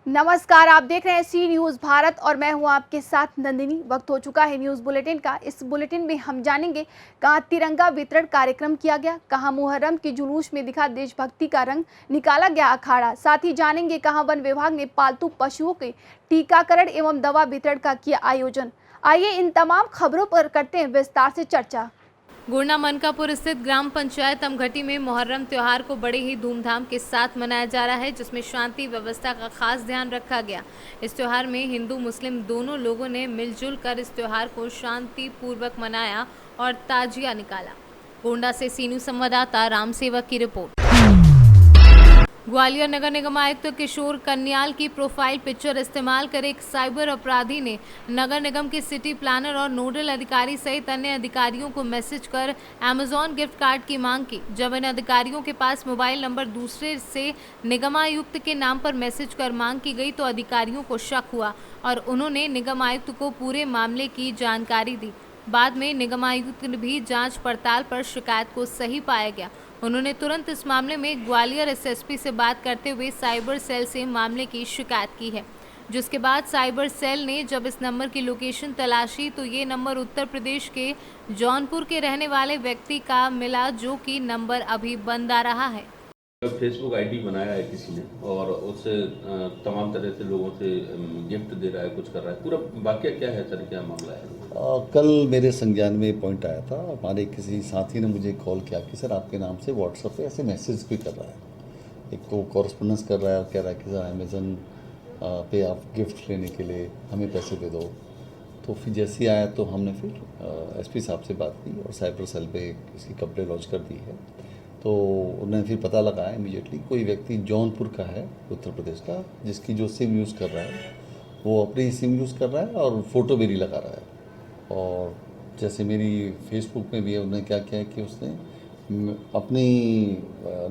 नमस्कार, आप देख रहे हैं सी न्यूज़ भारत और मैं हूं आपके साथ नंदिनी। वक्त हो चुका है न्यूज़ बुलेटिन का। इस बुलेटिन में हम जानेंगे कहां तिरंगा वितरण कार्यक्रम किया गया, कहां मुहर्रम के जुलूस में दिखा देशभक्ति का रंग, निकाला गया अखाड़ा। साथ ही जानेंगे कहां वन विभाग ने पालतू पशुओं के टीकाकरण एवं दवा वितरण का किया आयोजन। आइए इन तमाम खबरों पर करते हैं विस्तार से चर्चा। गुरना मनकापुर स्थित ग्राम पंचायत अमघटी में मुहर्रम त्योहार को बड़े ही धूमधाम के साथ मनाया जा रहा है, जिसमें शांति व्यवस्था का खास ध्यान रखा गया। इस त्योहार में हिंदू मुस्लिम दोनों लोगों ने मिलजुल कर इस त्योहार को शांति पूर्वक मनाया और ताजिया निकाला। गोंडा से सी न्यूज़ संवाददाता राम सेवक की रिपोर्ट। ग्वालियर नगर निगम आयुक्त किशोर कन्याल की प्रोफाइल पिक्चर इस्तेमाल कर एक साइबर अपराधी ने नगर निगम के सिटी प्लानर और नोडल अधिकारी सहित अन्य अधिकारियों को मैसेज कर अमेजॉन गिफ्ट कार्ड की मांग की। जब इन अधिकारियों के पास मोबाइल नंबर दूसरे से निगमायुक्त के नाम पर मैसेज कर मांग की गई तो अधिकारियों को शक हुआ और उन्होंने निगमायुक्त को पूरे मामले की जानकारी दी। बाद में निगमायुक्त भी जांच पड़ताल पर शिकायत को सही पाया गया। उन्होंने तुरंत इस मामले में ग्वालियर एसएसपी से बात करते हुए साइबर सेल से मामले की शिकायत की है, जिसके बाद साइबर सेल ने जब इस नंबर की लोकेशन तलाशी तो ये नंबर उत्तर प्रदेश के जौनपुर के रहने वाले व्यक्ति का मिला, जो कि नंबर अभी बंद आ रहा है। फेसबुक आईडी बनाया है किसी ने और उससे तमाम तरह से लोगों से गिफ्ट दे रहा है, कुछ कर रहा है। पूरा वाकया क्या है सर, क्या मामला है? कल मेरे संज्ञान में पॉइंट आया था। हमारे किसी साथी ने मुझे कॉल किया कि सर आपके नाम से व्हाट्सएप पे ऐसे मैसेज भी कर रहा है, एक को कॉरेस्पोंडेंस कर रहा है और कह रहा है कि सर अमेज़न पे आप गिफ्ट लेने के लिए हमें पैसे दे दो। तो फिर जैसे ही आया तो हमने फिर एसपी साहब से बात की और साइबर सेल पे इसकी कंप्लेंट लॉन्च कर दी है। तो उन्होंने फिर पता लगाया इमीडिएटली कोई व्यक्ति जौनपुर का है, उत्तर प्रदेश का, जिसकी जो सिम यूज़ कर रहा है वो अपनी सिम यूज़ कर रहा है और फ़ोटो मेरी लगा रहा है। और जैसे मेरी फेसबुक में भी है, उन्होंने क्या किया है कि उसने अपनी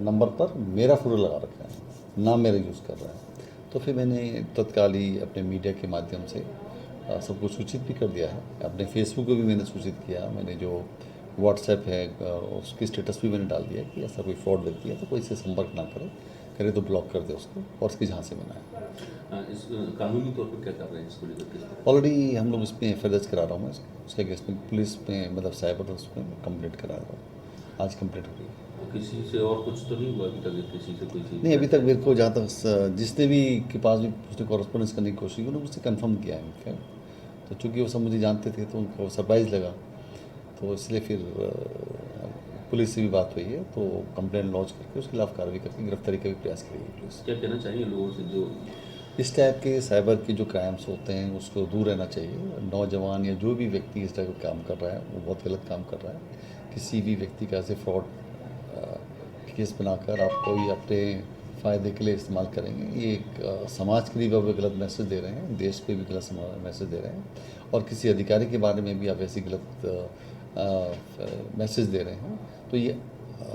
नंबर पर मेरा फ़ोटो लगा रखा है, नाम मेरा यूज़ कर रहा है। तो फिर मैंने तत्काल ही अपने मीडिया के माध्यम से सबको सूचित भी कर दिया है। अपने फेसबुक को भी मैंने सूचित किया। मैंने जो व्हाट्सएप है उसकी स्टेटस भी मैंने डाल दिया कि ऐसा कोई फ्रॉड व्यक्ति है तो कोई इससे संपर्क ना करे तो ब्लॉक कर दे उसको और उसकी जहाँ से बनाए। इस कानूनी तौर पर क्या कर रहे हैं इसको लेकर? ऑलरेडी हम लोग इसमें एफ करा रहा हूँ मैं उसके अगेंस्ट में, पुलिस में मतलब साइबर उसमें कंप्लेंट करा रहा हूँ। आज कंप्लेंट हो गई। किसी से और कुछ तो नहीं हुआ अभी तक? किसी से कोई चीज़ नहीं, अभी तक मेरे को जहाँ तक जिसने भी के पास भी उसने कॉरेस्पोंडेंस करने की कोशिश की उन्होंने मुझसे कंफर्म किया है इनफैक्ट। तो चूँकि वो सब मुझे जानते थे तो उनको सरप्राइज़ लगा, तो इसलिए फिर पुलिस से भी बात हुई है तो कंप्लेंट लॉन्च करके उसके खिलाफ कार्रवाई करके गिरफ्तारी का भी प्रयास करेगी पुलिस। क्या कहना चाहिए लोगों से जो इस टाइप के साइबर के जो क्राइम्स होते हैं उसको दूर रहना चाहिए। नौजवान या जो भी व्यक्ति इस टाइप का काम कर रहा है वो बहुत गलत काम कर रहा है। किसी भी व्यक्ति का ऐसे फ्रॉड केस बनाकर आप कोई अपने फ़ायदे के लिए इस्तेमाल करेंगे, ये एक समाज के लिए भी आप गलत मैसेज दे रहे हैं, देश पे भी गलत मैसेज दे रहे हैं और किसी अधिकारी के बारे में भी आप ऐसी गलत मैसेज दे रहे हैं, तो ये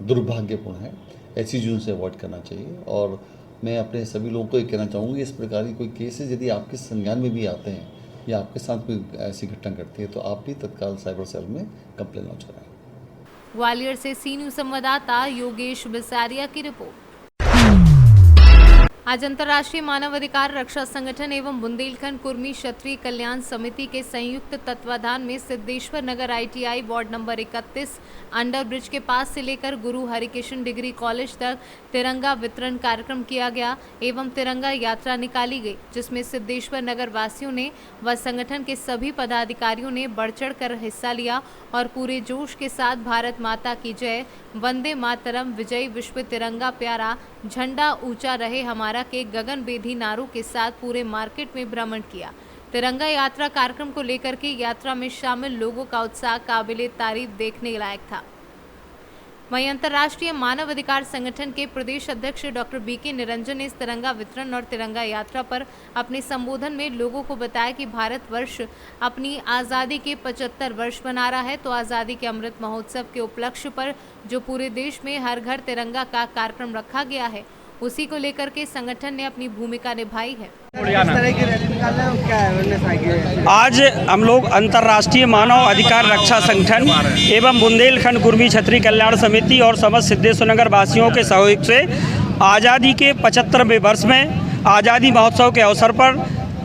दुर्भाग्यपूर्ण है। ऐसी चीज़ों से अवॉइड करना चाहिए। और मैं अपने सभी लोगों को ये कहना चाहूँगी, इस प्रकार की कोई केसेस यदि आपके संज्ञान में भी आते हैं या आपके साथ कोई ऐसी घटना घटती है तो आप भी तत्काल साइबर सेल में कंप्लेन लॉन्च कराएं। ग्वालियर से सी न्यूज़ संवाददाता योगेश बिसारिया की रिपोर्ट। आज अंतर्राष्ट्रीय मानवाधिकार रक्षा संगठन एवं बुंदेलखंड कुर्मी क्षत्रिय कल्याण समिति के संयुक्त तत्वाधान में सिद्धेश्वर नगर ITI ward number 31 under bridge के पास से लेकर गुरु हरिकृष्ण डिग्री कॉलेज तक तिरंगा वितरण कार्यक्रम किया गया एवं तिरंगा यात्रा निकाली गई, जिसमें सिद्धेश्वर नगर वासियों ने व संगठन के सभी पदाधिकारियों ने बढ़ चढ़ कर हिस्सा लिया और पूरे जोश के साथ भारत माता की जय, वंदे मातरम, विजय विश्व तिरंगा प्यारा, झंडा ऊंचा रहे हमारा के गगनभेदी नारों के साथ पूरे मार्केट में भ्रमण किया। तिरंगा यात्रा कार्यक्रम को लेकर के यात्रा में शामिल लोगों का उत्साह काबिले तारीफ देखने लायक था। वहीं अंतर्राष्ट्रीय मानवाधिकार संगठन के प्रदेश अध्यक्ष डॉक्टर BK निरंजन ने इस तिरंगा वितरण और तिरंगा यात्रा पर अपने संबोधन में लोगों को बताया कि भारतवर्ष अपनी आज़ादी के 75 वर्ष मना रहा है, तो आज़ादी के अमृत महोत्सव के उपलक्ष्य पर जो पूरे देश में हर घर तिरंगा का कार्यक्रम रखा गया है, उसी को लेकर के संगठन ने अपनी भूमिका निभाई है। आज हम लोग अंतर्राष्ट्रीय मानव अधिकार रक्षा संगठन एवं बुंदेलखंड कुर्मी क्षत्रिय कल्याण समिति और समस्त सिद्धेश्वर नगर वासियों के सहयोग से आज़ादी के 75वें वर्ष में आज़ादी महोत्सव के अवसर पर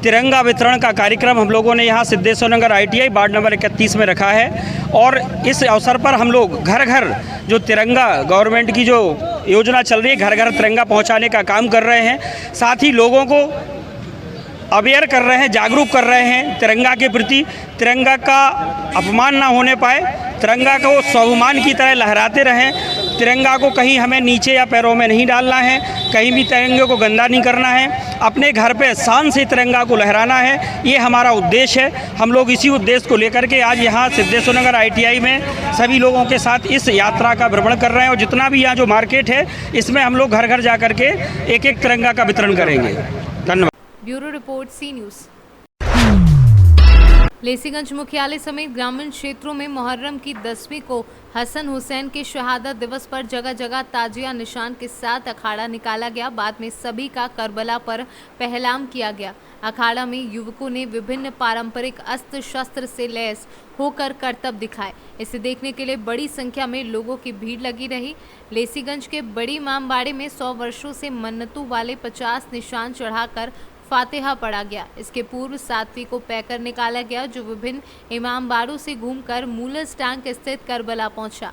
तिरंगा वितरण का कार्यक्रम हम लोगों ने यहाँ सिद्धेश्वर नगर ITI वार्ड नंबर 31 में रखा है। और इस अवसर पर हम लोग घर घर जो तिरंगा गवर्नमेंट की जो योजना चल रही है, घर घर तिरंगा पहुँचाने का काम कर रहे हैं। साथ ही लोगों को अवेयर कर रहे हैं, जागरूक कर रहे हैं तिरंगा के प्रति। तिरंगा का अपमान ना होने पाए, तिरंगा को स्वाभिमान की तरह लहराते रहें। तिरंगा को कहीं हमें नीचे या पैरों में नहीं डालना है, कहीं भी तिरंगे को गंदा नहीं करना है। अपने घर पे शान से तिरंगा को लहराना है, ये हमारा उद्देश्य है। हम लोग इसी उद्देश्य को लेकर के आज यहाँ सिद्धेश्वर नगर ITI में सभी लोगों के साथ इस यात्रा का भ्रमण कर रहे हैं। और जितना भी यहाँ जो मार्केट है, इसमें हम लोग घर घर जा कर के एक एक तिरंगा का वितरण करेंगे। धन्यवाद। Bureau report C news. लेसीगंज मुख्यालय समेत ग्रामीण क्षेत्रों में मुहर्रम की 10वीं को हसन हुसैन के शहादत दिवस पर जगह जगह ताजिया निशान के साथ अखाड़ा निकाला गया। बाद में सभी का करबला पर पहलाम किया गया। अखाड़ा में युवकों ने विभिन्न पारंपरिक अस्त्र शस्त्र से लैस होकर करतब दिखाए। इसे देखने के लिए बड़ी संख्या में लोगों की भीड़ लगी रही। लेसीगंज के बड़ी इमामबाड़े में 100 वर्षों से मन्नतों वाले 50 निशान चढ़ाकर फातिहा पढ़ा गया। इसके पूर्व 7वीं को पैकर निकाला गया, जो विभिन्न इमामबाड़ों से घूमकर मूलस टैंक स्थित करबला पहुंचा।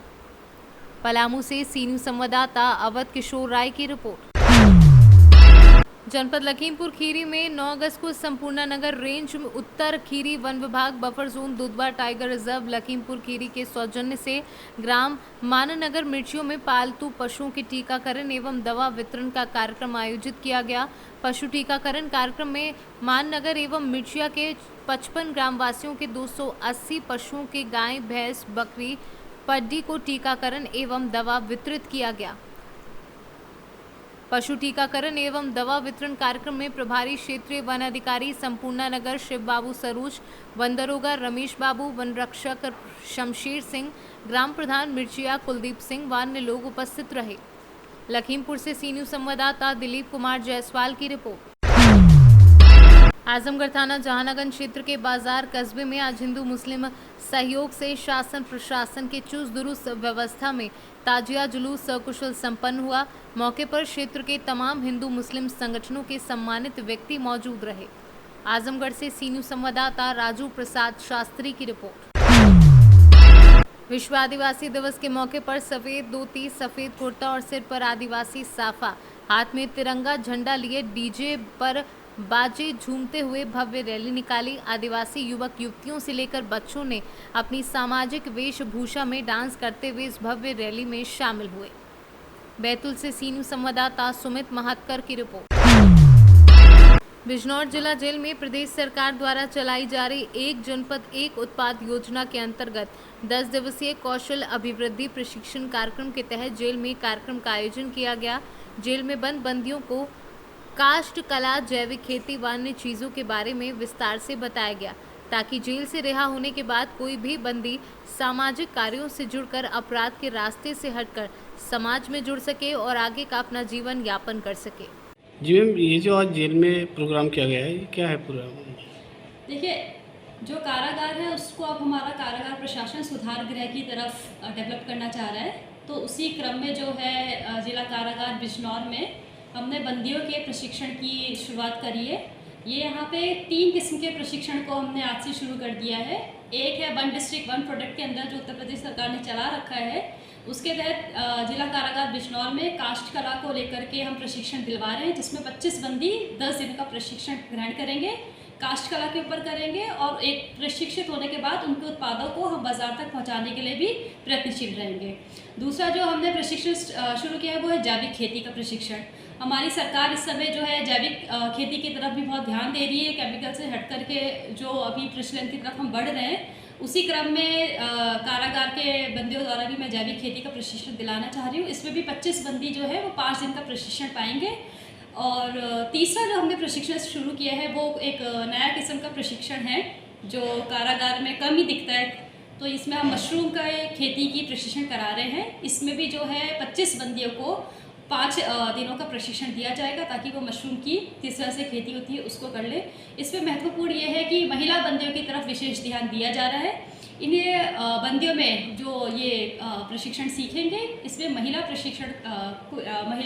पलामू से सी न्यूज़ संवाददाता अवध किशोर राय की रिपोर्ट। जनपद लखीमपुर खीरी में 9 अगस्त को संपूर्ण नगर रेंज में उत्तर खीरी वन विभाग buffer zone Dudhwa tiger reserve Lakhimpur Kheri के सौजन्य से ग्राम माननगर मिर्चियों में पालतू पशुओं के टीकाकरण एवं दवा वितरण का कार्यक्रम आयोजित किया गया। पशु टीकाकरण कार्यक्रम में माननगर एवं मिर्चिया के 55 ग्रामवासियों के 280 पशुओं के गाय, भैंस, बकरी, पड्डी को टीकाकरण एवं दवा वितरित किया गया। पशु टीकाकरण एवं दवा वितरण कार्यक्रम में प्रभारी क्षेत्रीय वन अधिकारी संपूर्ण नगर शिव बाबू सरूज, वन दरोगा रमेश बाबू, वन रक्षक शमशेर सिंह, ग्राम प्रधान मिर्चिया कुलदीप सिंह व अन्य लोग उपस्थित रहे। लखीमपुर से सी न्यूज़ संवाददाता दिलीप कुमार जायसवाल की रिपोर्ट। आजमगढ़ थाना जहानागंज क्षेत्र के बाजार कस्बे में आज हिंदू मुस्लिम सहयोग से शासन प्रशासन के चुस्त दुरुस्त व्यवस्था में ताजिया जुलूस सकुशल संपन्न हुआ। मौके पर क्षेत्र के तमाम हिंदू मुस्लिम संगठनों के सम्मानित व्यक्ति मौजूद रहे। आजमगढ़ से सी न्यूज़ संवाददाता राजू प्रसाद शास्त्री की रिपोर्ट। विश्व आदिवासी दिवस के मौके पर सफेद धोती, सफेद कुर्ता और सिर पर आदिवासी साफा, हाथ में तिरंगा झंडा लिए डीजे पर बाजे झूमते हुए भव्य रैली निकाली। आदिवासी युवक युवतियों से लेकर बच्चों ने अपनी सामाजिक वेशभूषा में डांस करते हुए इस भव्य रैली में शामिल हुए। बैतूल से सी न्यूज़ संवाददाता सुमित महात्कर की रिपोर्ट। बिजनौर जिला जेल में प्रदेश सरकार द्वारा चलाई जा रही एक जनपद एक उत्पाद योजना के अंतर्गत 10 दिवसीय कौशल अभिवृद्धि प्रशिक्षण कार्यक्रम के तहत जेल में कार्यक्रम का आयोजन किया गया। जेल में बंद बंदियों को काष्ठ कला, जैविक खेती व अन्य चीज़ों के बारे में विस्तार से बताया गया, ताकि जेल से रिहा होने के बाद कोई भी बंदी सामाजिक कार्यों से जुड़कर अपराध के रास्ते से हटकर समाज में जुड़ सके और आगे का अपना जीवन यापन कर सके। जी मैम, ये जो आज जेल में प्रोग्राम किया गया है, ये क्या है प्रोग्राम? देखिए, जो कारागार है उसको अब हमारा कारागार प्रशासन सुधार गृह की तरफ डेवलप करना चाह रहा है। तो उसी क्रम में जो है जिला कारागार बिजनौर में हमने बंदियों के प्रशिक्षण की शुरुआत करी है। ये यहाँ पे 3 किस्म के प्रशिक्षण को हमने आज से शुरू कर दिया है। एक है वन डिस्ट्रिक्ट वन प्रोडक्ट के अंदर जो उत्तर प्रदेश सरकार ने चला रखा है, उसके तहत जिला कारागार बिजनौर में काष्ठ कला को लेकर के हम प्रशिक्षण दिलवा रहे हैं, जिसमें 25 बंदी 10 दिन का प्रशिक्षण ग्रहण करेंगे, काष्ठ कला के ऊपर करेंगे और एक प्रशिक्षित होने के बाद उनके उत्पादों को हम बाजार तक पहुंचाने के लिए भी प्रयत्नशील रहेंगे। दूसरा जो हमने प्रशिक्षण शुरू किया है वो है जैविक खेती का प्रशिक्षण। हमारी सरकार इस समय जो है जैविक खेती की तरफ भी बहुत ध्यान दे रही है। केमिकल से हट करके जो अभी प्रचलन की तरफ हम बढ़ रहे हैं, उसी क्रम में कारागार के बंदियों द्वारा भी मैं जैविक खेती का प्रशिक्षण दिलाना चाह रही हूँ। इसमें भी 25 बंदी जो है वो 5 दिन का प्रशिक्षण पाएंगे। और तीसरा जो हमने प्रशिक्षण शुरू किया है वो एक नया किस्म का प्रशिक्षण है जो कारागार में कम ही दिखता है। तो इसमें हम मशरूम का खेती की प्रशिक्षण करा रहे हैं। इसमें भी जो है 25 बंदियों को 5 दिनों का प्रशिक्षण दिया जाएगा, ताकि वो मशरूम की किस तरह से खेती होती है उसको कर ले। इसमें महत्वपूर्ण ये है कि महिला बंदियों की तरफ विशेष ध्यान दिया जा रहा है। इन्हें बंदियों में जो ये प्रशिक्षण सीखेंगे, इसमें महिला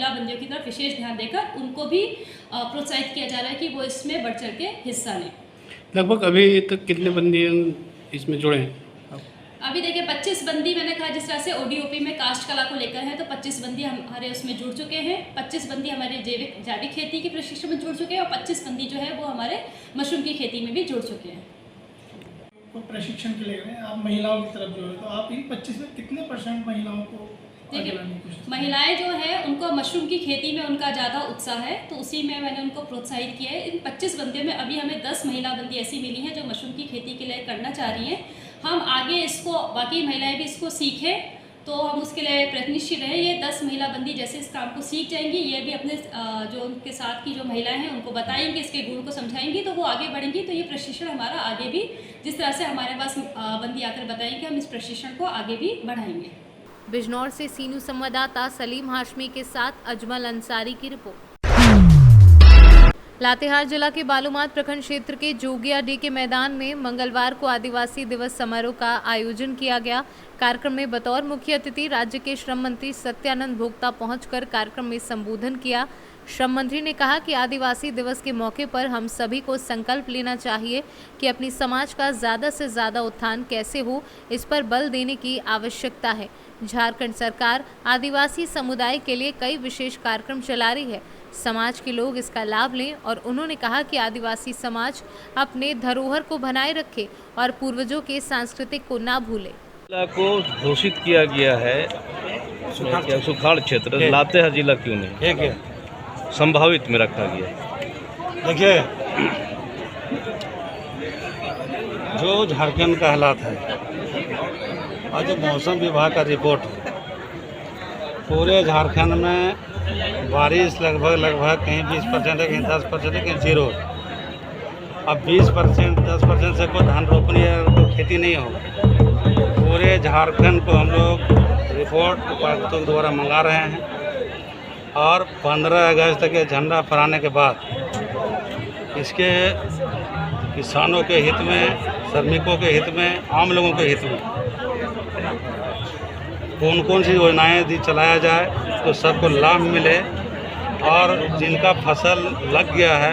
बंदियों की तरफ विशेष ध्यान देकर उनको भी प्रोत्साहित किया जा रहा है कि वो इसमें बढ़ चढ़ के हिस्सा लें। लगभग अभी तक कितने बंदी इसमें जुड़े हैं? अभी देखिए 25 बंदी, मैंने कहा जिस तरह से ODOP में कास्ट कला को लेकर है, तो 25 बंदी हमारे उसमें जुड़ चुके हैं। 25 बंदी हमारे जैविक खेती के प्रशिक्षण में जुड़ चुके हैं और 25 बंदी जो है वो हमारे मशरूम की खेती में भी जुड़ चुके हैं। तो प्रशिक्षण के लिए आप महिलाओं की तरफ जो है, तो आप इन 25 में कितने % महिलाओं को आगे लाने की कोशिश? महिलाएं जो है उनको मशरूम की खेती में उनका ज़्यादा उत्साह है, तो उसी में मैंने उनको प्रोत्साहित किया है। इन 25 बंदियों में अभी हमें 10 महिला बंदी ऐसी मिली हैं जो मशरूम की खेती के लिए करना चाह रही हैं। हम आगे इसको, बाकी महिलाएं भी इसको सीखें, तो हम उसके लिए प्रयत्नशील रहें। ये 10 महिला बंदी जैसे इस काम को सीख जाएंगी, ये भी अपने जो उनके साथ की जो महिलाएं हैं उनको बताएंगी, इसके गुण को समझाएंगी, तो वो आगे बढ़ेंगी। तो ये प्रशिक्षण हमारा आगे भी, जिस तरह से हमारे पास बंदी आकर बताएंगे, हम इस प्रशिक्षण को आगे भी बढ़ाएंगे। बिजनौर से सीनू संवाददाता सलीम हाशमी के साथ अजमल अंसारी की रिपोर्ट। लातेहार जिला के बालूमाथ प्रखंड क्षेत्र के जोगियाडीह के मैदान में मंगलवार को आदिवासी दिवस समारोह का आयोजन किया गया। कार्यक्रम में बतौर मुख्य अतिथि राज्य के श्रम मंत्री सत्यानंद भोक्ता पहुंचकर कार्यक्रम में संबोधन किया। श्रम मंत्री ने कहा कि आदिवासी दिवस के मौके पर हम सभी को संकल्प लेना चाहिए कि अपनी समाज का ज़्यादा से ज़्यादा उत्थान कैसे हो, इस पर बल देने की आवश्यकता है। झारखंड सरकार आदिवासी समुदाय के लिए कई विशेष कार्यक्रम चला रही है, समाज के लोग इसका लाभ लें। और उन्होंने कहा कि आदिवासी समाज अपने धरोहर को बनाए रखे और पूर्वजों के सांस्कृतिक को ना भूले। जिला को घोषित किया गया है सुखाड़ क्षेत्र, लातेहार जिला क्यों नहीं संभावित में रखा गया? देखिए, जो झारखंड का हालात है और जो मौसम विभाग का रिपोर्ट है, पूरे झारखंड में बारिश लगभग कहीं 20% है, कहीं 10% है, कहीं 0। अब 20% 10% से कोई धान रोपनी या कोई खेती नहीं होगा। पूरे झारखंड को हम लोग रिपोर्ट उपायुक्तों के द्वारा मंगा रहे हैं और 15 अगस्त तक झंडा फहराने के बाद इसके किसानों के हित में, श्रमिकों के हित में, आम लोगों के हित में कौन कौन सी योजनाएं चलाया जाए तो सबको लाभ मिले, और जिनका फसल लग गया है,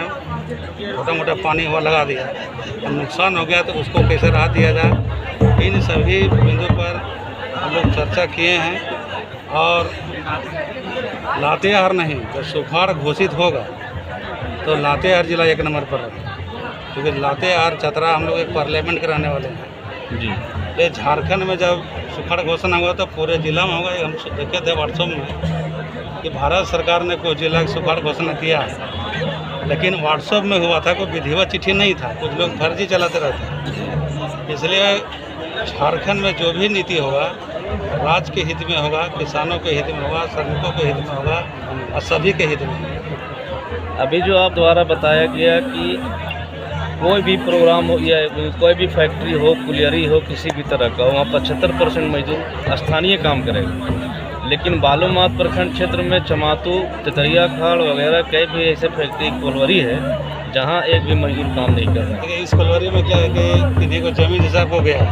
छोटा मोटा पानी हुआ लगा दिया और नुकसान हो गया, तो उसको कैसे राहत दिया जाए। इन सभी बिंदुओं पर हम लोग चर्चा किए हैं। और लातेहार नहीं, जब सुखाड़ घोषित होगा तो लातेहार जिला 1 नंबर पर रहेगा, क्योंकि लातेहार चतरा हम लोग एक पार्लियामेंट के रहने वाले हैं जी। ये झारखंड में जब सुखाड़ घोषणा हुआ तो पूरे जिला में होगा। हम देखे थे व्हाट्सएप में कि भारत सरकार ने कोई जिला की सुखाड़ घोषणा किया, लेकिन व्हाट्सएप में हुआ था, कोई विधिवत चिट्ठी नहीं था, कुछ लोग फर्जी चलाते रहते। इसलिए झारखंड में जो भी नीति होगा, राज्य के हित में होगा, किसानों के हित में होगा, श्रमिकों के हित में होगा और सभी के हित में। अभी जो आप द्वारा बताया गया कि कोई भी प्रोग्राम हो या कोई भी फैक्ट्री हो, कुलियरी हो, किसी भी तरह का, वहाँ 75% मजदूर स्थानीय काम करेगा। लेकिन बालूमाथ प्रखंड क्षेत्र में चमातू, तितरिया खाड़ वगैरह कई भी ऐसे फैक्ट्री कोलवरी है जहाँ एक भी मजदूर काम नहीं कर रहा है। इस कोलवरी में क्या है कि किसी को जमीन हिसाब हो गया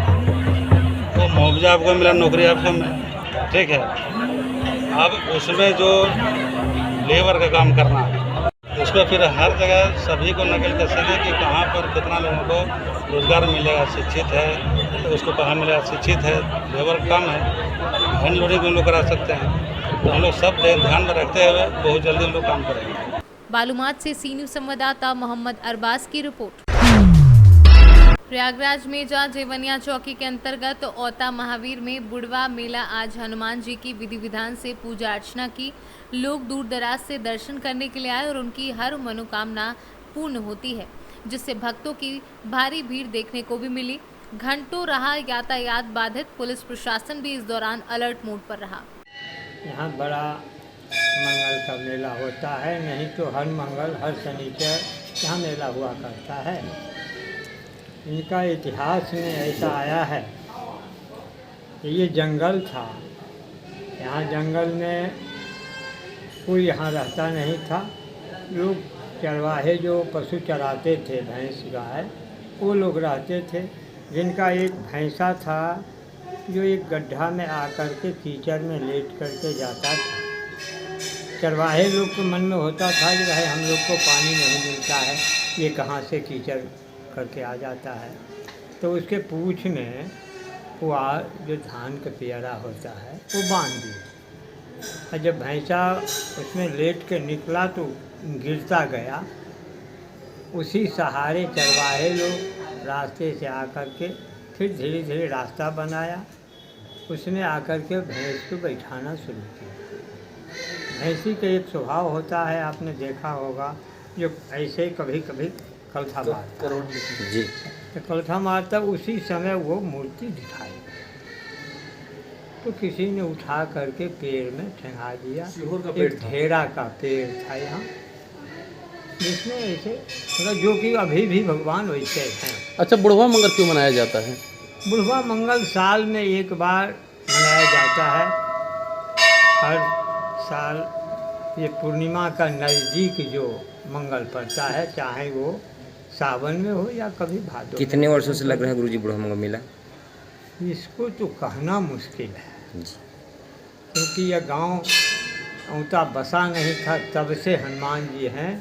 तो मुआवजा आपको मिला, नौकरी आपको मिला, ठीक है। अब उसमें जो लेबर का काम करना है, उसको फिर हर जगह सभी को नकल कर सके कि कहाँ पर कितना लोगों को रोजगार मिलेगा। शिक्षित है तो उसको कहाँ मिलेगा, शिक्षित है, लेबर कम है, हैंड लोडिंग हम लोग करा सकते हैं। तो हम लोग सब ध्यान में रखते हुए बहुत जल्दी हम लोग काम करेंगे। बालूमाथ से सीनियर संवाददाता मोहम्मद अरबाज की रिपोर्ट। प्रयागराज में जहाँ जेवनिया चौकी के अंतर्गत औता महावीर में बुढ़वा मेला आज हनुमान जी की विधि विधान से पूजा अर्चना की। लोग दूर दराज से दर्शन करने के लिए आए और उनकी हर मनोकामना पूर्ण होती है, जिससे भक्तों की भारी भीड़ देखने को भी मिली। घंटों रहा यातायात बाधित, पुलिस प्रशासन भी इस दौरान अलर्ट मोड पर रहा। यहाँ बड़ा मंगल का मेला होता है, नहीं तो हर मंगल हर शनिचर यहाँ मेला हुआ करता है। इनका इतिहास में ऐसा आया है कि ये जंगल था, यहाँ जंगल में कोई यहाँ रहता नहीं था। लोग चरवाहे जो पशु चराते थे, भैंस गाय, वो लोग रहते थे। जिनका एक भैंसा था जो एक गड्ढा में आकर के कीचड़ में लेट करके जाता था। चरवाहे लोग के मन में होता था कि भाई हम लोग को पानी नहीं मिलता है, ये कहाँ से कीचड़ करके आ जाता है। तो उसके पूँछ में पुआल जो धान का पियरा होता है वो बांध दिया, और जब भैंसा उसमें लेट के निकला तो गिरता गया। उसी सहारे चरवाहे लोग रास्ते से आकर के फिर धीरे धीरे रास्ता बनाया, उसमें आकर के भैंस को बैठाना शुरू किया। भैंसी का एक स्वभाव होता है, आपने देखा होगा, जो ऐसे कभी कभी कलथा मारता जी, तो कलथा मारता उसी समय वो मूर्ति दिखाई, तो किसी ने उठा करके पेड़ में ठंगा दिया। एक ढेरा का पेड़ था यहाँ, जिसमें ऐसे मतलब जो कि अभी भी भगवान वैसे हैं। अच्छा, बुढ़वा मंगल क्यों मनाया जाता है? बुढ़वा मंगल साल में एक बार मनाया जाता है। हर साल ये पूर्णिमा का नज़दीक जो मंगल पड़ता है, चाहे वो सावन में हो या कभी भादों। कितने वर्षों से लग रहा है गुरुजी बुढ़वा मंगल मेला? इसको तो कहना मुश्किल है, क्योंकि यह गांव औता बसा नहीं था, तब से हनुमान जी हैं।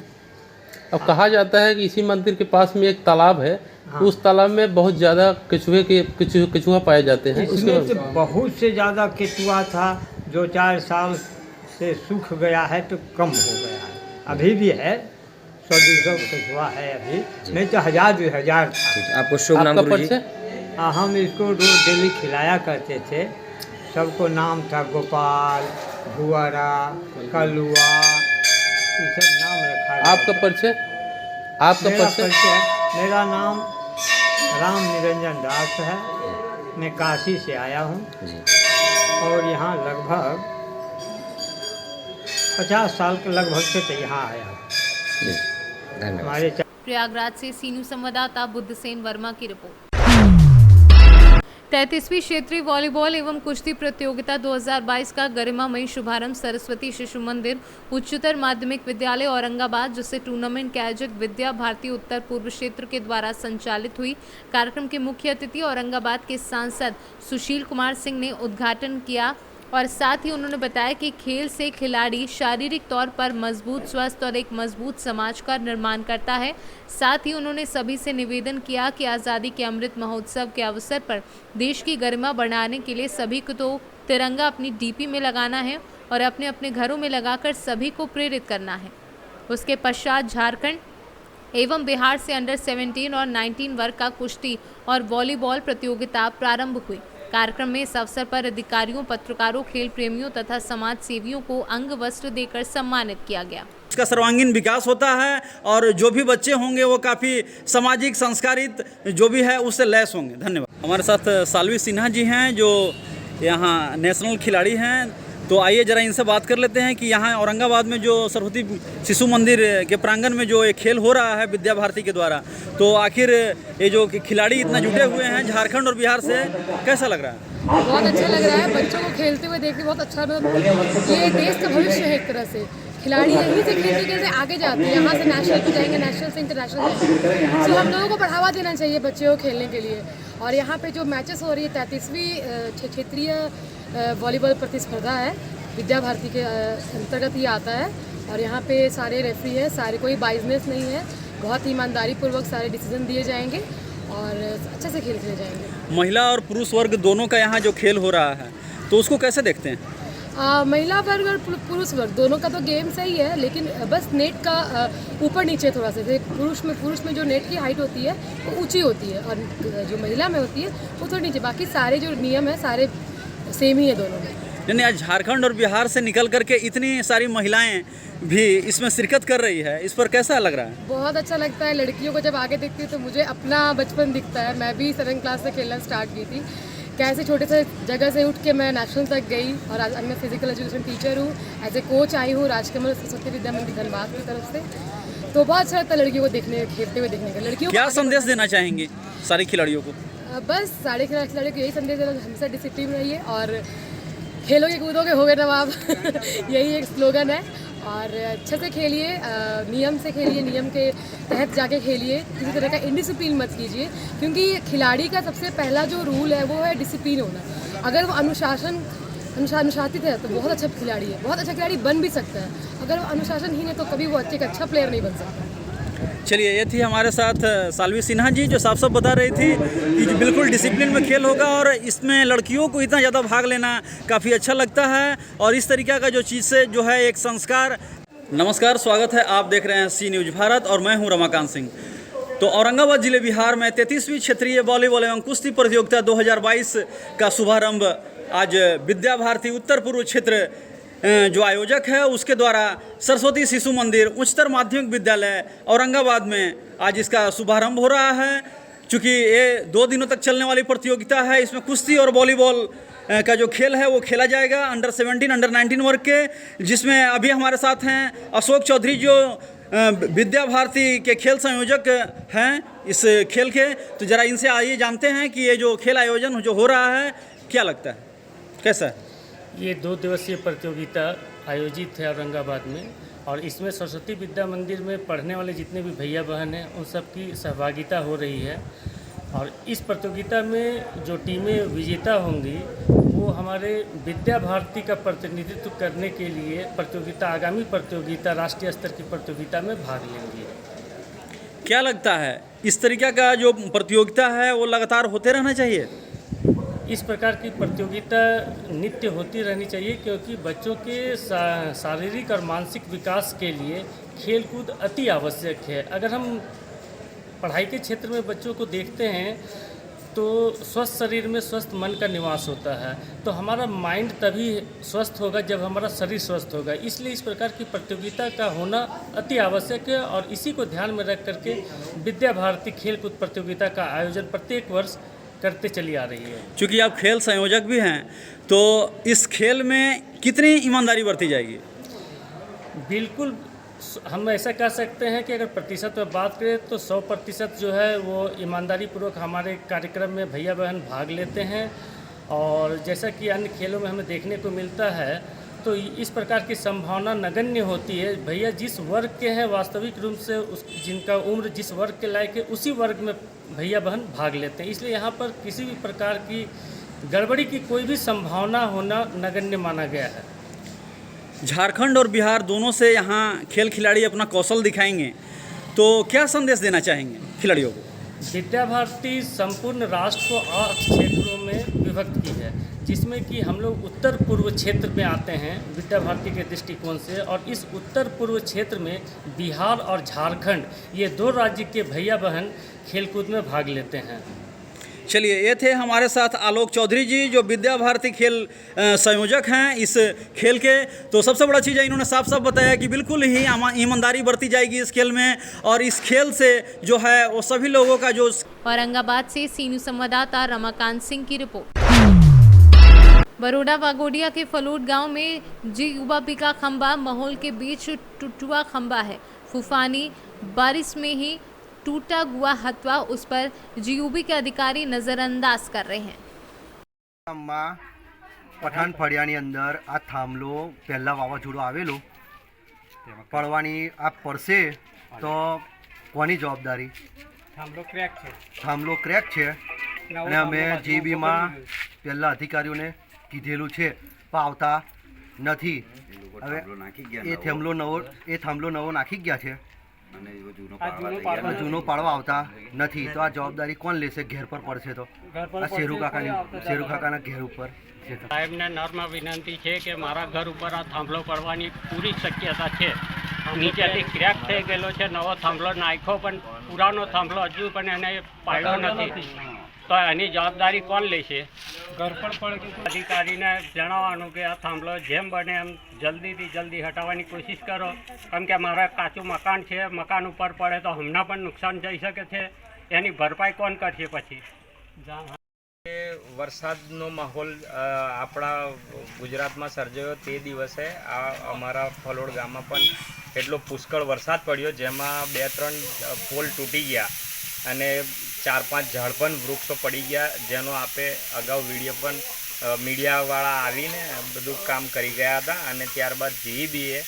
अब कहा जाता है कि इसी मंदिर के पास में एक तालाब है, हाँ। उस तालाब में बहुत ज़्यादा केचुआ पाए जाते हैं। इसमें तो बहुत से ज़्यादा केचुआ था, 2-4 साल से सूख गया है तो कम हो गया है। अभी भी है, 100-200 केचुआ है अभी, नहीं तो 1000-2000 था। आपको शुभ नाम गुरुजी? हम इसको रोज डेली खिलाया करते थे। सबको नाम था गोपाल, भुआरा, कलुआ, ये सब नाम रखा गया। आपका परिचय? मेरा परिचय, मेरा नाम राम निरंजन दास है। मैं काशी से आया हूँ और यहाँ लगभग 50 साल के लगभग से तो यहाँ आया हूँ। धन्यवाद। प्रयागराज से सीनू संवाददाता बुद्धसेन वर्मा की रिपोर्ट। 33वीं क्षेत्रीय वॉलीबॉल एवं कुश्ती प्रतियोगिता 2022 का गरिमामयी शुभारंभ सरस्वती शिशु मंदिर उच्चतर माध्यमिक विद्यालय औरंगाबाद, जिससे टूर्नामेंट के आयोजक विद्या भारती उत्तर पूर्व क्षेत्र के द्वारा संचालित हुई। कार्यक्रम के मुख्य अतिथि औरंगाबाद के सांसद सुशील कुमार सिंह ने उद्घाटन किया और साथ ही उन्होंने बताया कि खेल से खिलाड़ी शारीरिक तौर पर मजबूत, स्वस्थ और एक मजबूत समाज का निर्माण करता है। साथ ही उन्होंने सभी से निवेदन किया कि आज़ादी के अमृत महोत्सव के अवसर पर देश की गरिमा बढ़ाने के लिए सभी को तो तिरंगा अपनी डीपी में लगाना है और अपने अपने घरों में लगाकर सभी को प्रेरित करना है। उसके पश्चात झारखंड एवं बिहार से अंडर 17 और 19 वर्ग का कुश्ती और वॉलीबॉल प्रतियोगिता प्रारंभ हुई। कार्यक्रम में इस अवसर पर अधिकारियों, पत्रकारों, खेल प्रेमियों तथा समाज सेवियों को अंग वस्त्र देकर सम्मानित किया गया। इसका सर्वांगीण विकास होता है और जो भी बच्चे होंगे वो काफ़ी सामाजिक संस्कारित जो भी है उससे लैस होंगे। धन्यवाद। हमारे साथ सालवी सिन्हा जी हैं जो यहाँ नेशनल खिलाड़ी हैं, तो आइए जरा इनसे बात कर लेते हैं कि यहाँ औरंगाबाद में जो सरस्वती शिशु मंदिर के प्रांगण में जो एक खेल हो रहा है विद्या भारती के द्वारा, तो आखिर ये जो खिलाड़ी इतना जुटे हुए हैं झारखंड और बिहार से, कैसा लग रहा है? बहुत अच्छा लग रहा है, बच्चों को खेलते हुए देखने बहुत अच्छा लग रहा है। ये देश का भविष्य है एक तरह से। खिलाड़ी यहीं से खेलते खेलते आगे जाते हैं, यहाँ से नेशनल पे जाएंगे, नेशनल से इंटरनेशनल जाएंगे। तो हम लोगों को बढ़ावा देना चाहिए बच्चों को खेलने के लिए। और यहाँ पे जो मैचेस हो रही है, 33वीं क्षेत्रीय वॉलीबॉल प्रतिस्पर्धा है, विद्या भारती के अंतर्गत ये आता है। और यहाँ पे सारे रेफरी हैं, सारे कोई बाइजनेस नहीं है, बहुत ईमानदारी पूर्वक सारे डिसीजन दिए जाएंगे और अच्छे से खेल खेले जाएंगे। महिला और पुरुष वर्ग दोनों का यहाँ जो खेल हो रहा है तो उसको कैसे देखते हैं? महिला वर्ग और पुरुष वर्ग दोनों का तो गेम सही है, लेकिन बस नेट का ऊपर नीचे थोड़ा सा, पुरुष में जो नेट की हाइट होती है वो ऊंची होती है और जो महिला में होती है वो थोड़ी नीचे। बाकी सारे जो नियम है सारे सेम ही है दोनों में। यानी आज झारखंड और बिहार से निकल करके इतनी सारी महिलाएं भी इसमें शिरकत कर रही है, इस पर कैसा लग रहा है? बहुत अच्छा लगता है। लड़कियों को जब आगे देखती हूँ तो मुझे अपना बचपन दिखता है। मैं भी 7th क्लास से खेलना स्टार्ट की थी, कैसे छोटे से जगह से उठ के मैं नेशनल तक गई। और आज मैं फिजिकल एजुकेशन टीचर हूँ, एज ए कोच आई हूँ राजकमल सरस्वती विद्या मंदिर धनबाद की तरफ से। तो बहुत अच्छा लगता है लड़कियों को देखने, खेलते हुए देखने का। लड़कियों क्या संदेश देना चाहेंगे सारी खिलाड़ियों को? बस सारे खिलाड़ियों को यही संदेश देना, हमेशा डिसिप्लिन रहिए और खेलोगे कूदोगे होगे नवाब यही एक स्लोगन है। और अच्छे से खेलिए, नियम से खेलिए, नियम के तहत जाके खेलिए, किसी तरह का इनडिसिप्लिन मत कीजिए, क्योंकि खिलाड़ी का सबसे पहला जो रूल है वो है डिसिप्लिन होना। अगर वो अनुशासित है तो बहुत अच्छा खिलाड़ी है, बहुत अच्छा खिलाड़ी बन भी सकता है। अगर वो अनुशासनहीन है तो कभी वो एक अच्छा प्लेयर नहीं बन सकता। चलिए, ये थी हमारे साथ सालवी सिन्हा जी, जो साफ साफ बता रही थी कि जो बिल्कुल डिसिप्लिन में खेल होगा और इसमें लड़कियों को इतना ज़्यादा भाग लेना काफ़ी अच्छा लगता है और इस तरीक़ा का जो चीज़ से जो है एक संस्कार। नमस्कार, स्वागत है, आप देख रहे हैं सी न्यूज़ भारत और मैं हूं रमाकांत सिंह। तो औरंगाबाद जिले बिहार में 33वीं क्षेत्रीय वॉलीबॉल एवं कुश्ती प्रतियोगिता 2022 का शुभारंभ आज विद्या भारती उत्तर पूर्व क्षेत्र जो आयोजक है उसके द्वारा सरस्वती शिशु मंदिर उच्चतर माध्यमिक विद्यालय औरंगाबाद में आज इसका शुभारंभ हो रहा है। चूँकि ये 2 दिनों तक चलने वाली प्रतियोगिता है, इसमें कुश्ती और वॉलीबॉल का जो खेल है वो खेला जाएगा अंडर 17, अंडर 19 वर्ग के, जिसमें अभी हमारे साथ हैं अशोक चौधरी जो विद्या भारती के खेल संयोजक हैं इस खेल के। तो ज़रा इनसे आइए जानते हैं कि ये जो खेल आयोजन जो हो रहा है क्या लगता है, कैसा है? ये 2 दिवसीय प्रतियोगिता आयोजित है औरंगाबाद में और इसमें सरस्वती विद्या मंदिर में पढ़ने वाले जितने भी भैया बहन हैं उन सब की सहभागिता हो रही है। और इस प्रतियोगिता में जो टीमें विजेता होंगी वो हमारे विद्या भारती का प्रतिनिधित्व करने के लिए आगामी प्रतियोगिता राष्ट्रीय स्तर की प्रतियोगिता में भाग लेंगी। क्या लगता है इस तरीक़ा का जो प्रतियोगिता है वो लगातार होते रहना चाहिए? इस प्रकार की प्रतियोगिता नित्य होती रहनी चाहिए, क्योंकि बच्चों के शारीरिक और मानसिक विकास के लिए खेलकूद अति आवश्यक है। अगर हम पढ़ाई के क्षेत्र में बच्चों को देखते हैं तो स्वस्थ शरीर में स्वस्थ मन का निवास होता है, तो हमारा माइंड तभी स्वस्थ होगा जब हमारा शरीर स्वस्थ होगा। इसलिए इस प्रकार की प्रतियोगिता का होना अति आवश्यक है और इसी को ध्यान में रख करके विद्या भारती खेलकूद प्रतियोगिता का आयोजन प्रत्येक वर्ष करते चली आ रही है। चूँकि आप खेल संयोजक भी हैं तो इस खेल में कितनी ईमानदारी बरती जाएगी? बिल्कुल, हम ऐसा कह सकते हैं कि अगर प्रतिशत में बात करें तो 100% जो है वो ईमानदारी पूर्वक हमारे कार्यक्रम में भैया बहन भाग लेते हैं। और जैसा कि अन्य खेलों में हमें देखने को मिलता है तो इस प्रकार की संभावना नगण्य होती है। भैया जिस वर्ग के हैं वास्तविक रूप से जिनका उम्र जिस वर्ग के लायक है उसी वर्ग में भैया बहन भाग लेते हैं, इसलिए यहाँ पर किसी भी प्रकार की गड़बड़ी की कोई भी संभावना होना नगण्य माना गया है। झारखंड और बिहार दोनों से यहाँ खेल खिलाड़ी अपना कौशल दिखाएंगे, तो क्या संदेश देना चाहेंगे खिलाड़ियों को? विद्या भारती संपूर्ण राष्ट्र को 8 क्षेत्रों में विभक्त की है, जिसमें कि हम लोग उत्तर पूर्व क्षेत्र में आते हैं विद्या भारती के दृष्टिकोण से। और इस उत्तर पूर्व क्षेत्र में बिहार और झारखंड ये 2 राज्य के भैया बहन खेलकूद में भाग लेते हैं। चलिए, ये थे हमारे साथ आलोक चौधरी जी जो विद्या भारती खेल संयोजक हैं इस खेल के। तो सबसे बड़ा चीज़ है इन्होंने साफ साफ बताया कि बिल्कुल ही ईमानदारी बरती जाएगी इस खेल में और इस खेल से जो है वो सभी लोगों का जो। औरंगाबाद से सी न्यूज़ संवाददाता रमाकांत सिंह की रिपोर्ट। बरोडा वागोडिया के फलूट गांव में जी युवा पिका खंबा माहौल के बीच टूटा खंबा है। तूफानी बारिश में ही टूटा हुआ हथवा उस पर जीयूबी के अधिकारी नजरअंदाज कर रहे हैं। પઠાણ ફળિયાની અંદર આ થાંભલો પહેલાં વાવાઝોડું આવેલું પડવાની આ પડશે તો કોની જવાબદારી? થાંભલો ક્રેક છે અને અમે જીબીમાં પહેલાં અધિકારીઓને કીધેલું છે પણ આવતા નથી। હવે એ થાંભલો નવો નાખી ગયા છે જૂનો પાડવા આવતા નથી, તો આ જવાબદારી કોણ લેશે? ઘેર પર પડશે તો આ શેરુ કાકાના ઘેર ઉપર। સાહેબને નર્મ વિનંતી છે કે મારા ઘર ઉપર આ થાંભલો પડવાની પૂરી શક્યતા છે। નીચેથી ક્રેક થઈ ગયેલો છે, નવો થાંભલો નાખ્યો પણ પુરાનો થાંભલો હજુ પણ એને પાડ્યો નથી, તો એની જવાબદારી કોણ લેશે? અધિકારીને જણાવવાનું કે આ થાંભલો જેમ બને એમ જલ્દીથી જલ્દી હટાવવાની કોશિશ કરો, કેમ કે મારા કાચું મકાન છે, મકાન ઉપર પડે તો હમણાં પણ નુકસાન જઈ શકે છે, એની ભરપાઈ કોણ કરશે પછી? વરસાદનો માહોલ આપણા ગુજરાતમાં સર્જાયો તે દિવસે આ અમારા ફલોડ ગામમાં પણ એટલો પુષ્કળ વરસાદ પડ્યો જેમાં 2-3 પોલ તૂટી ગયા અને 4-5 ઝાડ પણ વૃક્ષો પડી ગયા, જેનો આપે અગાઉ વિડીયો પણ મીડિયાવાળા આવીને બધું કામ કરી ગયા હતા અને ત્યારબાદ જીઈબીએ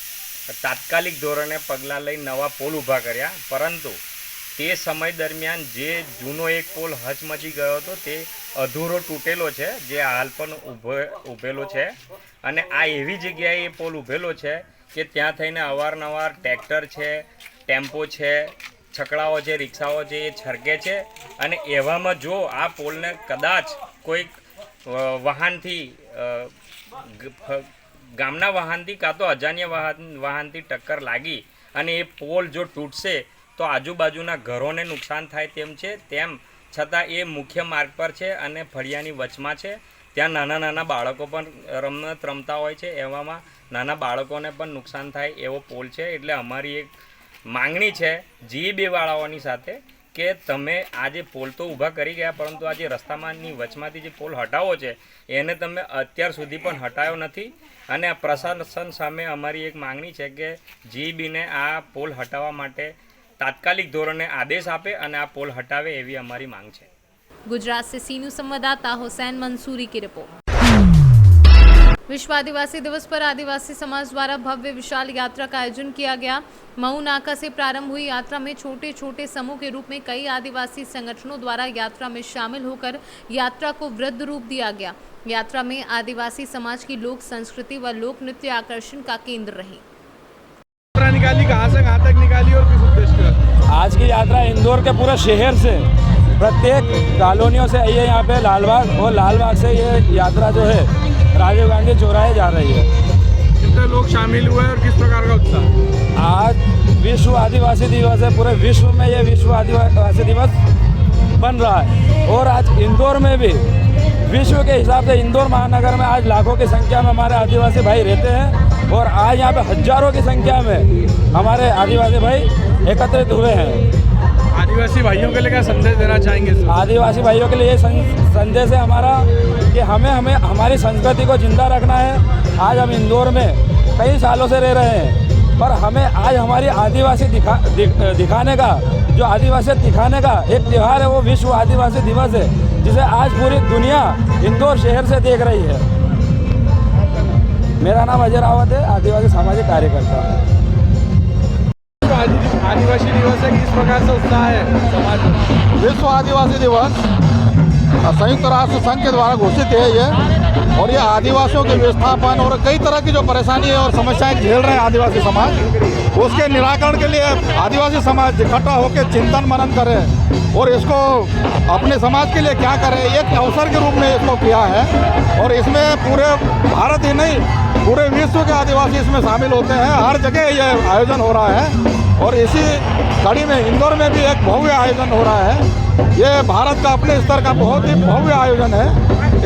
તાત્કાલિક ધોરણે પગલાં લઈ નવા પોલ ઊભા કર્યા, પરંતુ તે સમય દરમિયાન જે જૂનો એક પોલ હચમચી ગયો હતો તે અધૂરો તૂટેલો છે, જે હાલ પણ ઊભેલો છે. અને આ એવી જગ્યાએ એ પોલ ઊભેલો છે કે ત્યાં થઈને અવારનવાર ટ્રેક્ટર છે, ટેમ્પો છે, છકડાઓ છે, રિક્ષાઓ છે, એ છરકે છે. અને એવામાં જો આ પોલને કદાચ કોઈક વાહનથી ગામના વાહનથી કાં તો અજાણ્યા વાહનથી ટક્કર લાગી અને એ પોલ જો તૂટશે તો આજુબાજુના ઘરોને નુકસાન થાય તેમ છે. તેમ છતાં એ મુખ્ય માર્ગ પર છે અને ફળિયાની વચમાં છે. ત્યાં નાના નાના બાળકો પણ રમત રમતા હોય છે, એવામાં નાના બાળકોને પણ નુકસાન થાય એવો પોલ છે. એટલે અમારી એક માંગણી છે GEB વાળાઓની સાથે કે તમે આ જે પોલ તો ઊભા કરી ગયા, પરંતુ આ જે રસ્તામાંની વચમાંથી જે પોલ હટાવો છે એને તમે અત્યાર સુધી પણ હટાયો નથી. અને પ્રશાસન સામે અમારી એક માંગણી છે કે GEBને આ પોલ હટાવવા માટે તાત્કાલિક ધોરણે आदेश આપે અને આ પોલ હટાવે એવી અમારી માંગ છે. गुजरात से सीनू संवाददाता हुसैन मंसूरी की रिपोर्ट। विश्व आदिवासी दिवस पर आदिवासी समाज द्वारा भव्य विशाल यात्रा का आयोजन किया गया। मऊ नाका से प्रारंभ हुई यात्रा में छोटे छोटे समूह के रूप में कई आदिवासी संगठनों द्वारा यात्रा में शामिल होकर यात्रा को वृद्ध रूप दिया गया। यात्रा में आदिवासी समाज की लोक संस्कृति व लोक नृत्य आकर्षण का केंद्र रही। निकाली कहाँ से कहाँ तक निकाली और किस उद्देश्य? आज की यात्रा इंदौर के पूरे शहर से प्रत्येक कॉलोनियों से आई है यहाँ पे लालबाग, और लालबाग से ये यात्रा जो है राजीव गांधी चौराहे जा रही है। कितने लोग शामिल हुए और किस प्रकार का उत्साह? आज विश्व आदिवासी दिवस है, पूरे विश्व में ये विश्व आदिवासी दिवस बन रहा है। और आज इंदौर में भी विश्व के हिसाब से इंदौर महानगर में आज लाखों की संख्या में हमारे आदिवासी भाई रहते हैं, और आज यहाँ पे हजारों की संख्या में हमारे आदिवासी भाई एकत्रित हुए हैं। आदिवासी भाइयों के लिए क्या संदेश देना चाहेंगे? आदिवासी भाइयों के लिए ये संदेश है हमारा कि हमें हमारी संस्कृति को जिंदा रखना है। आज हम इंदौर में कई सालों से रह रहे हैं, पर हमें आज हमारी आदिवासी दिखाने का, जो आदिवासियत दिखाने का एक त्यौहार है, वो विश्व आदिवासी दिवस है, जिसे आज पूरी दुनिया इंदौर शहर से देख रही है। मेरा नाम अजय रावत है, आदिवासी सामाजिक कार्यकर्ता। आदिवासी दिवस है, किस प्रकार से उत्साह है समाज में? विश्व आदिवासी दिवस संयुक्त राष्ट्र संघ के द्वारा घोषित है ये, और ये आदिवासियों के विस्थापन और कई तरह की जो परेशानी और समस्याएं झेल रहे हैं आदिवासी समाज, उसके निराकरण के लिए आदिवासी समाज इकट्ठा होकर चिंतन मनन करे और इसको अपने समाज के लिए क्या करे, एक अवसर के रूप में इसको किया है। और इसमें पूरे भारत ही नहीं, पूरे विश्व के आदिवासी इसमें शामिल होते हैं। हर जगह ये आयोजन हो रहा है, और इसी कड़ी में इंदौर में भी एक भव्य आयोजन हो रहा है। ये भारत का अपने स्तर का बहुत ही भव्य आयोजन है।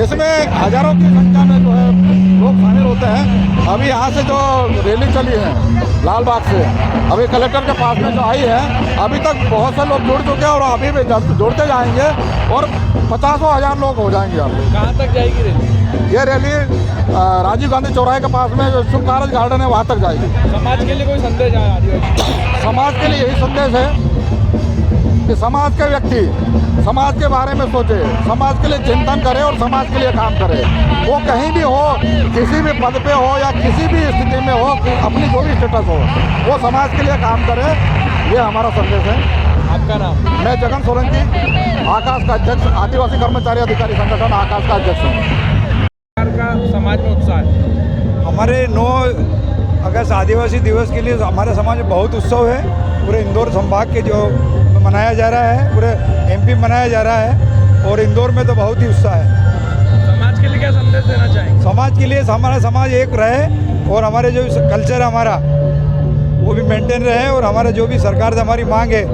इसमें हजारों की संख्या में जो है लोग शामिल होते हैं। अभी यहाँ से जो रैली चली है लालबाग से, अभी कलेक्टर के पास में जो आई है, अभी तक बहुत से लोग जुड़ चुके हैं और अभी भी जुड़ते जाएंगे, और 50,000 लोग हो जाएंगे। अब कहाँ तक जाएगी रैली? ये रैली राजीव गांधी चौराहे के पास में जो शुभ कारज गार्डन है वहाँ तक जाएगी। समाज के लिए कोई संदेश है आदिवासी? समाज के लिए यही संदेश है कि समाज के व्यक्ति समाज के बारे में सोचे, समाज के लिए चिंतन करे और समाज के लिए काम करे। वो कहीं भी हो, किसी भी पद पे हो या किसी भी स्थिति में हो, अपनी जो भी स्टेटस हो, वो समाज के लिए काम करे। ये हमारा संदेश है। आपका नाम? मैं जगन सोलंकी, आकाश का अध्यक्ष, आदिवासी कर्मचारी अधिकारी संगठन आकाश का अध्यक्ष हूँ। समाज में उत्साह है? हमारे 9 अगस्त आदिवासी दिवस के लिए हमारे समाज में बहुत उत्सव है। पूरे इंदौर संभाग के जो मनाया जा रहा है, पूरे MP मनाया जा रहा है, और इंदौर में तो बहुत ही उत्साह है। समाज के लिए क्या संदेश देना चाहेंगे? समाज के लिए हमारा समाज एक रहे, और हमारे जो कल्चर हमारा वो भी मेंटेन रहे, और हमारा जो भी सरकार से हमारी मांग है,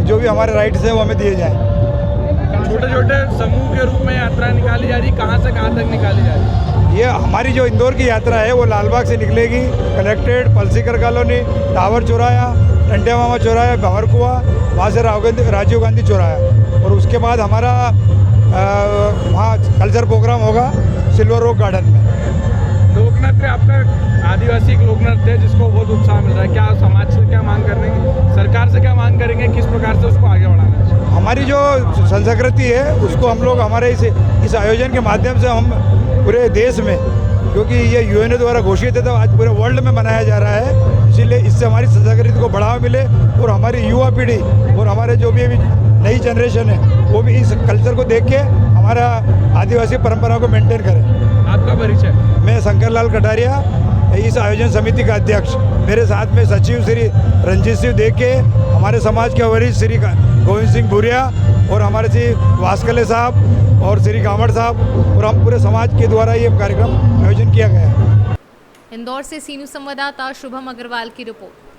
जो भी हमारे राइट्स है वो हमें दिए जाएँ। छोटे छोटे समूह के रूप में यात्रा निकाली जा रही, कहाँ से कहाँ तक निकाली जा रही? ये हमारी जो इंदौर की यात्रा है वो लालबाग से निकलेगी, कलेक्ट्रेट, पलसीकर कॉलोनी, टावर चौराया, टंटे मामा चौराया, भंवर कुआं, वहाँ से राजीव गांधी चौराया, और उसके बाद हमारा वहाँ कल्चर प्रोग्राम होगा सिल्वर रॉक गार्डन में। लोक नृत्य आपका आदिवासी एक लोक नृत्य है जिसको बहुत उत्साह मिल रहा है, क्या समाज से क्या मांग करेंगे, सरकार से क्या मांग करेंगे, किस प्रकार से उसको आगे बढ़ाना चाहिए? हमारी जो संस्कृति है उसको हम लोग हमारे इस आयोजन के माध्यम से हम पूरे देश में क्योंकि ये यूएनओ द्वारा घोषित है, तो आज पूरे वर्ल्ड में मनाया जा रहा है। इसीलिए इससे हमारी संस्कृति को बढ़ावा मिले और हमारी युवा पीढ़ी और हमारे जो भी अभी नई जनरेशन है वो भी इस कल्चर को देख के हमारा आदिवासी परंपरा को मेंटेन करें। आपका परिचय? मैं शंकर लाल कटारिया, इस आयोजन समिति का अध्यक्ष। मेरे साथ में सचिव श्री रंजीत सिंह देके, हमारे समाज के वरिष्ठ श्री गोविंद सिंह भूरिया और हमारे श्री वास्कले साहब और श्री गामड़ साहब, और हम पूरे समाज के द्वारा ये कार्यक्रम आयोजन किया गया है। इंदौर से सीनू संवाददाता शुभम अग्रवाल की रिपोर्ट।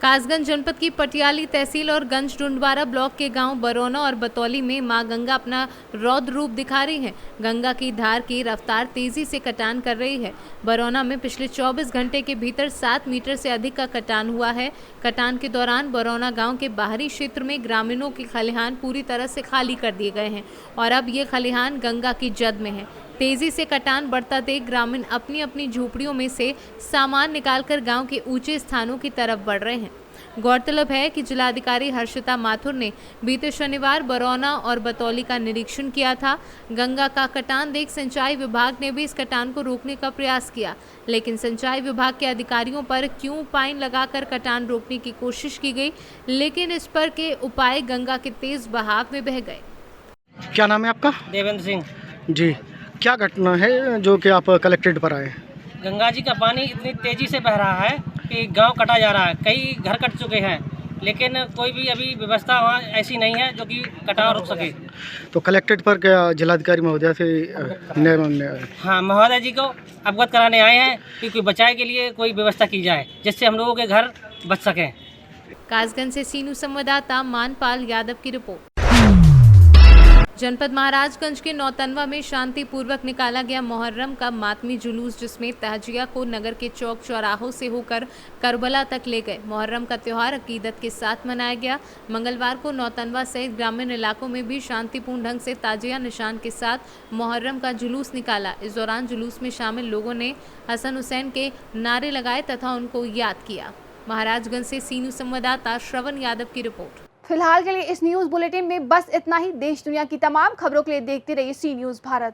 कासगंज जनपद की पटियाली तहसील और गंज डुंडवारा ब्लॉक के गांव बरौना और बतौली में मां गंगा अपना रौद्र रूप दिखा रही है। गंगा की धार की रफ्तार तेजी से कटान कर रही है। बरौना में पिछले 24 घंटे के भीतर 7 मीटर से अधिक का कटान हुआ है। कटान के दौरान बरौना गांव के बाहरी क्षेत्र में ग्रामीणों के खलिहान पूरी तरह से खाली कर दिए गए हैं और अब ये खलिहान गंगा की जद में है। तेजी से कटान बढ़ता देख ग्रामीण अपनी अपनी झोपड़ियों में से सामान निकालकर गांव के ऊंचे स्थानों की तरफ बढ़ रहे हैं। गौरतलब है कि जिलाधिकारी हर्षिता माथुर ने बीते शनिवार बरौना और बतौली का निरीक्षण किया था। गंगा का कटान देख सिंचाई विभाग ने भी इस कटान को रोकने का प्रयास किया, लेकिन सिंचाई विभाग के अधिकारियों पर क्यों पाइन लगाकर कटान रोकने की कोशिश की गई, लेकिन इस पर के उपाय गंगा के तेज बहाव में बह गए। क्या नाम है आपका? देवेंद्र सिंह जी, क्या घटना है जो कि आप कलेक्ट्रेट पर आए? गंगा जी का पानी इतनी तेजी से बह रहा है कि गांव कटा जा रहा है। कई घर कट चुके हैं, लेकिन कोई भी अभी व्यवस्था वहाँ ऐसी नहीं है जो कि कटाव रुक सके। तो कलेक्ट्रेट पर क्या जिलाधिकारी महोदय से हाँ, महोदय जी को अवगत कराने आए हैं कि कोई बचाव के लिए कोई व्यवस्था की जाए जिससे हम लोगों के घर बच सकें। कासगंज से सीनू संवाददाता मानपाल यादव की रिपोर्ट। जनपद महाराजगंज के नौतनवा में शांतिपूर्वक निकाला गया मुहर्रम का मातमी जुलूस, जिसमें तहजिया को नगर के चौक चौराहों से होकर करबला तक ले गए। मुहर्रम का त्यौहार अकीदत के साथ मनाया गया। मंगलवार को नौतनवा सहित ग्रामीण इलाकों में भी शांतिपूर्ण ढंग से ताजिया निशान के साथ मुहर्रम का जुलूस निकाला। इस दौरान जुलूस में शामिल लोगों ने हसन हुसैन के नारे लगाए तथा उनको याद किया। महाराजगंज से सीनू संवाददाता श्रवण यादव की रिपोर्ट। फिलहाल के लिए इस न्यूज बुलेटिन में बस इतना ही। देश दुनिया की तमाम खबरों के लिए देखते रहिए सी न्यूज भारत।